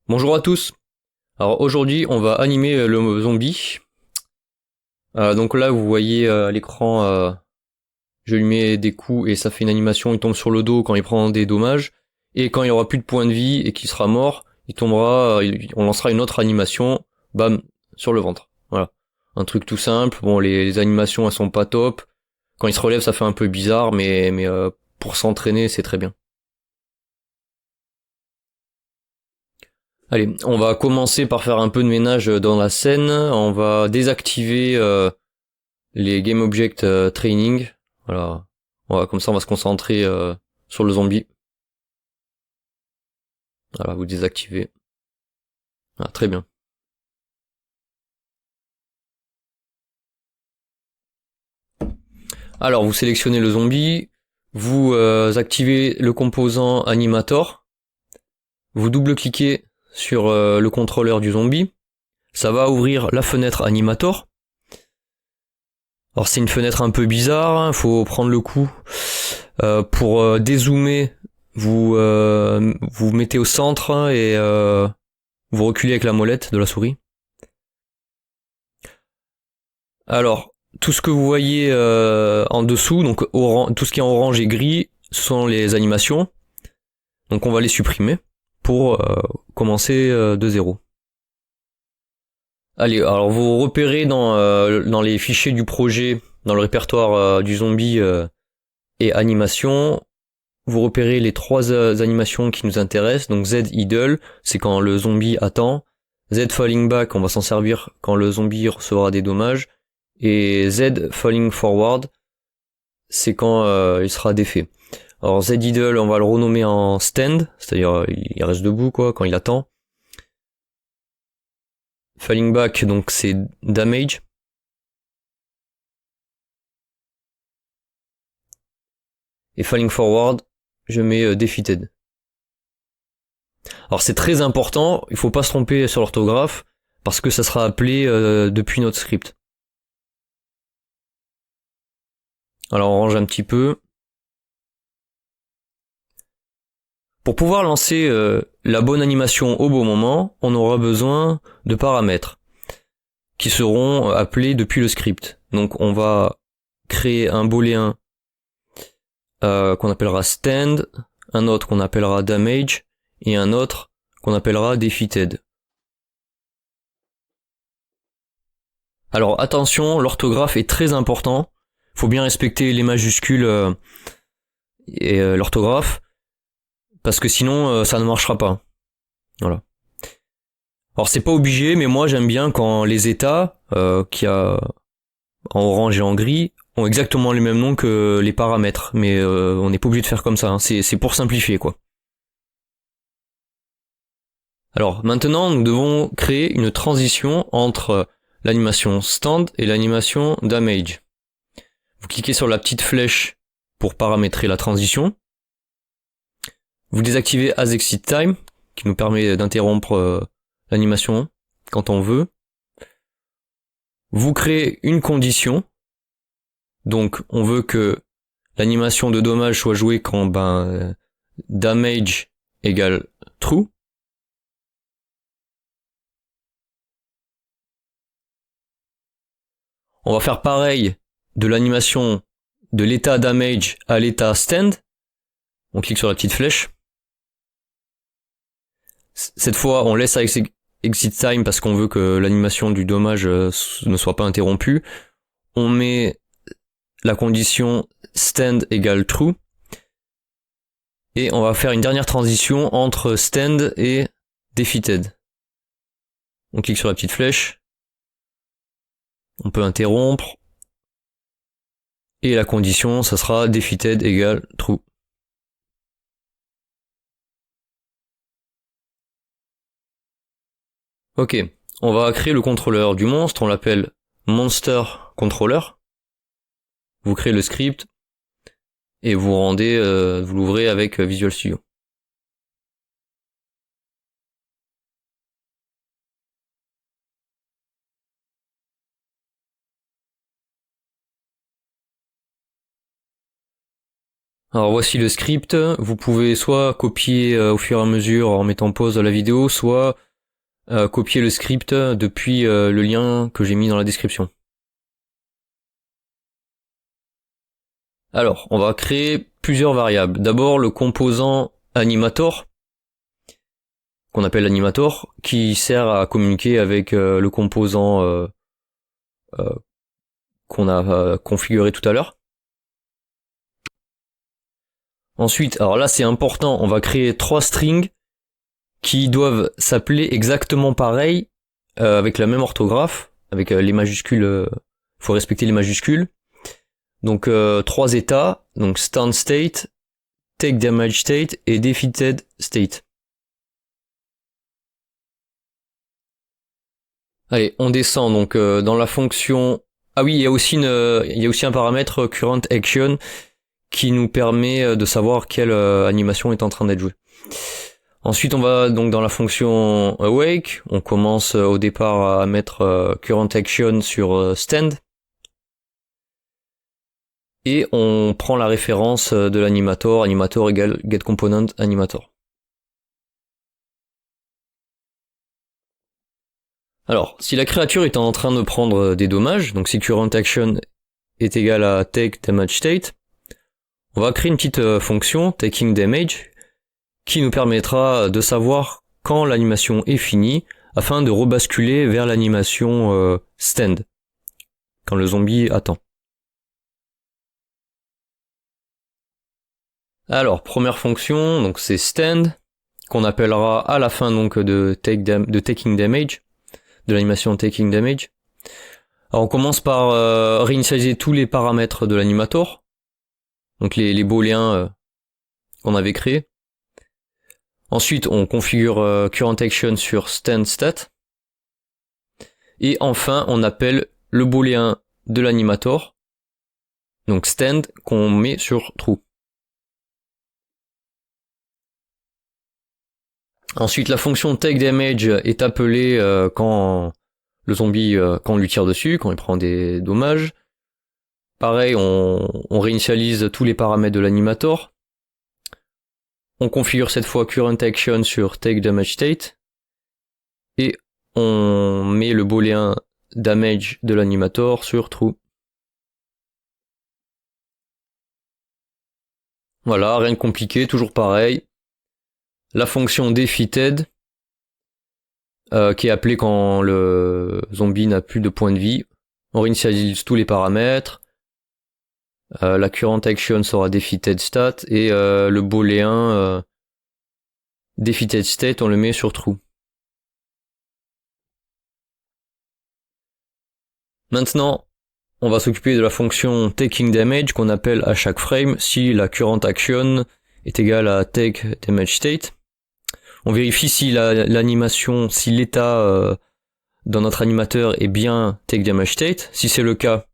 Bonjour à tous. Alors aujourd'hui, on va animer le zombie. Donc là, vous voyez à l'écran, je lui mets des coups et ça fait une animation. Il tombe sur le dos quand il prend des dommages. Et quand il aura plus de points de vie et qu'il sera mort, il tombera. On lancera une autre animation. Bam, sur le ventre. Voilà. Un truc tout simple. Bon, les animations, elles sont pas top. Quand il se relève, ça fait un peu bizarre, mais pour s'entraîner, c'est très bien. Allez, on va commencer par faire un peu de ménage dans la scène. On va désactiver les Game Object Training. Voilà. Comme ça, on va se concentrer sur le zombie. Voilà, vous désactivez. Ah, très bien. Alors, vous sélectionnez le zombie. Vous activez le composant Animator. Vous double-cliquez sur le contrôleur du zombie. Ça va ouvrir la fenêtre Animator. Alors c'est une fenêtre un peu bizarre, hein, faut prendre le coup. Pour dézoomer, vous mettez au centre hein, et vous reculez avec la molette de la souris. Alors, tout ce que vous voyez en dessous, donc tout ce qui est en orange et gris, ce sont les animations. Donc on va les supprimer pour commencer de zéro. Allez, alors vous repérez dans les fichiers du projet, dans le répertoire du zombie et animation, vous repérez les trois animations qui nous intéressent. Donc Z idle, c'est quand le zombie attend. Z falling back, on va s'en servir quand le zombie recevra des dommages. Et Z falling forward, c'est quand il sera défait. Alors Z idle, on va le renommer en stand, c'est-à-dire il reste debout quoi quand il attend. Falling back, donc c'est damage. Et falling forward, je mets defeated. Alors c'est très important, il faut pas se tromper sur l'orthographe, parce que ça sera appelé depuis notre script. Alors on range un petit peu. Pour pouvoir lancer la bonne animation au bon moment, on aura besoin de paramètres qui seront appelés depuis le script. Donc on va créer un booléen qu'on appellera stand, un autre qu'on appellera damage et un autre qu'on appellera defeated. Alors attention, l'orthographe est très important. Faut bien respecter les majuscules et l'orthographe parce que sinon ça ne marchera pas. Voilà. Alors c'est pas obligé, mais moi j'aime bien quand les états qui a en orange et en gris ont exactement les mêmes noms que les paramètres, mais on n'est pas obligé de faire comme ça. Hein. C'est pour simplifier quoi. Alors maintenant nous devons créer une transition entre l'animation stand et l'animation damage. Vous cliquez sur la petite flèche pour paramétrer la transition. Vous désactivez As Exit Time, qui nous permet d'interrompre l'animation quand on veut. Vous créez une condition. Donc on veut que l'animation de dommage soit jouée quand damage égale true. On va faire pareil de l'animation de l'état damage à l'état stand. On clique sur la petite flèche. Cette fois, on laisse exit time parce qu'on veut que l'animation du dommage ne soit pas interrompue. On met la condition stand égale true. Et on va faire une dernière transition entre stand et defeated. On clique sur la petite flèche. On peut interrompre. Et la condition, ça sera defeated égale true. Ok, on va créer le contrôleur du monstre, on l'appelle monster controller. Vous créez le script et vous vous l'ouvrez avec Visual Studio. Alors voici le script, vous pouvez soit copier au fur et à mesure en mettant pause à la vidéo, soit copier le script depuis le lien que j'ai mis dans la description. Alors, on va créer plusieurs variables. D'abord le composant animator, qu'on appelle animator, qui sert à communiquer avec le composant qu'on a configuré tout à l'heure. Ensuite, alors là c'est important, on va créer 3 strings qui doivent s'appeler exactement pareil, avec la même orthographe, avec les majuscules, faut respecter les majuscules. Donc 3 états, donc stand state, take damage state et defeated state. Allez, on descend donc dans la fonction. Ah oui, il y a aussi un paramètre current action qui nous permet de savoir quelle animation est en train d'être jouée. Ensuite, on va donc dans la fonction awake. On commence au départ à mettre current action sur stand. Et on prend la référence de l'animator, animator égale getComponentAnimator. Alors, si la créature est en train de prendre des dommages, donc si current action est égal à take damage state, on va créer une petite fonction taking damage qui nous permettra de savoir quand l'animation est finie afin de rebasculer vers l'animation stand quand le zombie attend. Alors, première fonction, donc c'est stand qu'on appellera à la fin donc de taking damage, de l'animation taking damage. Alors on commence par réinitialiser tous les paramètres de l'animator, donc les booléens qu'on avait créés. Ensuite on configure current action sur stand stat. Et enfin on appelle le booléen de l'animator, donc stand, qu'on met sur true. Ensuite la fonction take damage est appelée quand le zombie, quand on lui tire dessus, quand il prend des dommages. Pareil, on réinitialise tous les paramètres de l'animator. On configure cette fois current action sur take damage state. Et on met le booléen damage de l'animator sur true. Voilà, rien de compliqué, toujours pareil. La fonction defeated, qui est appelée quand le zombie n'a plus de points de vie. On réinitialise tous les paramètres. La current action sera defeated stat et le booléen defeated state on le met sur true. Maintenant, on va s'occuper de la fonction taking damage qu'on appelle à chaque frame si la current action est égale à take damage state. On vérifie si l'animation, si l'état dans notre animateur est bien take damage state. Si c'est le cas,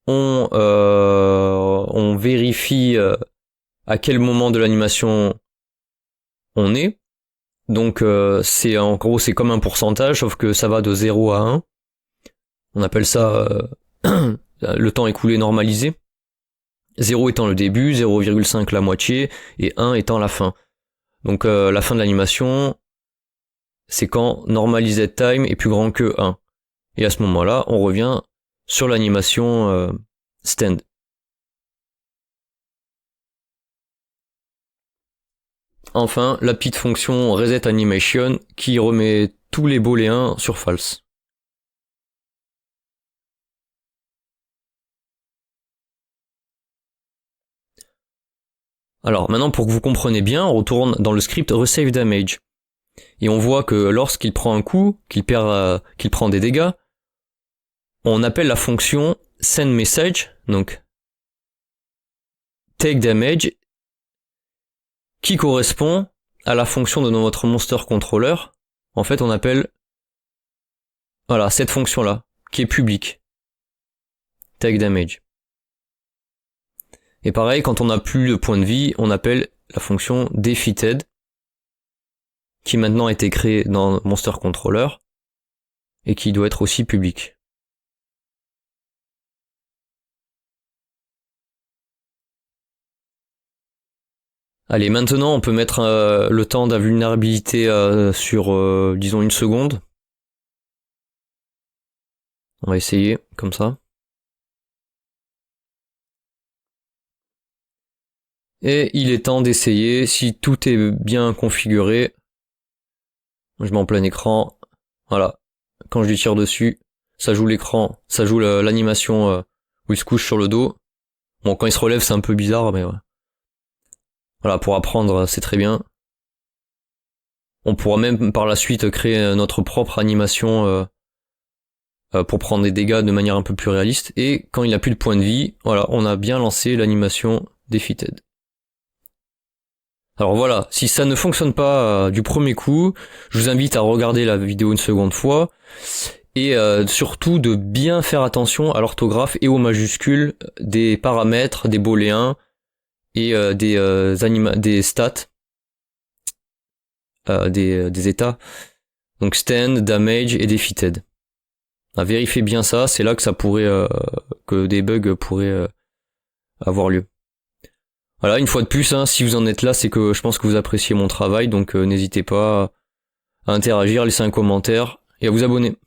on vérifie à quel moment de l'animation on est. Donc c'est en gros c'est comme un pourcentage, sauf que ça va de 0 à 1. On appelle ça le temps écoulé normalisé. 0 étant le début, 0,5 la moitié, et 1 étant la fin. Donc la fin de l'animation, c'est quand normalized time est plus grand que 1. Et à ce moment-là, on revient sur l'animation stand. Enfin, la petite fonction resetAnimation qui remet tous les booléens sur false. Alors maintenant, pour que vous compreniez bien, on retourne dans le script reSaveDamage. Et on voit que lorsqu'il prend un coup, qu'il prend des dégâts, on appelle la fonction sendMessage, donc takeDamage, qui correspond à la fonction de notre monster controller. En fait, on appelle voilà cette fonction-là, qui est publique. takeDamage. Et pareil, quand on n'a plus de points de vie, on appelle la fonction defeated, qui maintenant a été créée dans Monster Controller, et qui doit être aussi publique. Allez, maintenant on peut mettre le temps d'invulnérabilité sur, disons, 1 seconde. On va essayer, comme ça. Et il est temps d'essayer, si tout est bien configuré, je mets en plein écran, voilà, quand je lui tire dessus, ça joue l'écran, ça joue l'animation où il se couche sur le dos. Bon, quand il se relève c'est un peu bizarre, mais ouais. Voilà, pour apprendre c'est très bien. On pourra même par la suite créer notre propre animation pour prendre des dégâts de manière un peu plus réaliste. Et quand il n'a plus de points de vie, voilà, on a bien lancé l'animation Defeated. Alors voilà, si ça ne fonctionne pas du premier coup, je vous invite à regarder la vidéo une seconde fois et surtout de bien faire attention à l'orthographe et aux majuscules des paramètres, des booléens et des stats, des états. Donc stand, damage et defeated. Vérifiez bien ça, c'est là que ça pourrait que des bugs pourraient avoir lieu. Voilà, une fois de plus, hein, si vous en êtes là, c'est que je pense que vous appréciez mon travail, donc n'hésitez pas à interagir, à laisser un commentaire et à vous abonner.